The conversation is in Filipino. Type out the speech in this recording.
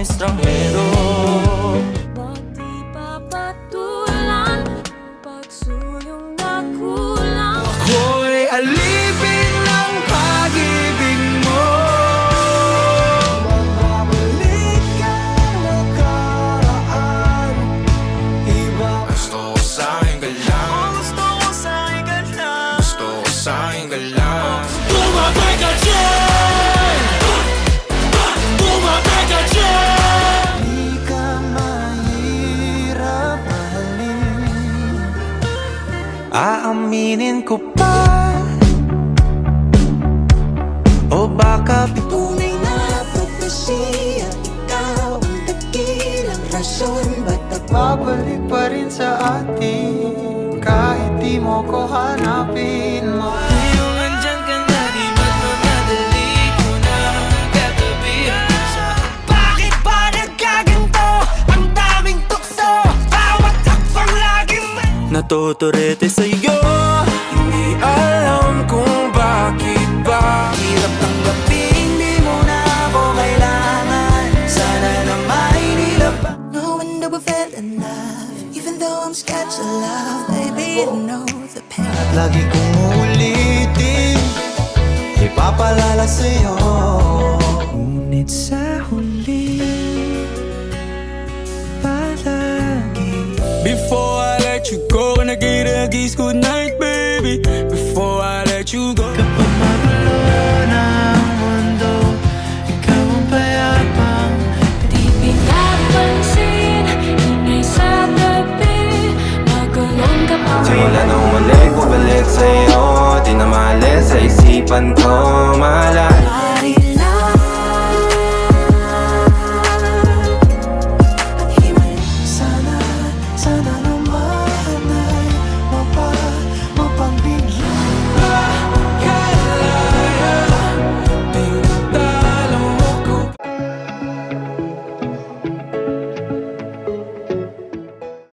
estranghero. Ba't di papatulan pagsuyong na kulang? Ako'y alipin ng pag-ibig mo. Magbabalik ka nakaraan. Iba gusto ko sa'kin ka lang. Gusto ko sa'kin ka lang. Gusto ko sa'kin ka lang. Bumabay ka dyan! Bumabay ka dyan! Di ka mahirap mahalin. Aaminin ko pa, o baka Tunay na propesya, ikaw ang dakilang rason. Ba't ako babalik pa rin sa atin kahit di mo ko hanapin mo. Yung andyan ka na, di ba't mamadali ko na katabihan siya. Bakit ba nagkaganto? Ang daming tukso, bawat takpang laging natuturete sa'yo. Hindi alam kung bakit ba hirap tanggapin, di mo na ako kailangan. Sana naman nilabas. No wonder we fell in love. Even though I'm scared to love, baby, I know the pain. At lagi kong ulitin, ipapalala sa'yo. Ngunit sa huli, palagi. Before I let you go, can I get a kiss goodnight, baby? Before I let you go. Kapag magulo ng mundo, ikaw ang payapang. Di pinapansin, ingay sa gabi, magulong ka pa Simula nung muli ko balik sa'yo, di na maalis sa isipan ko. Mahala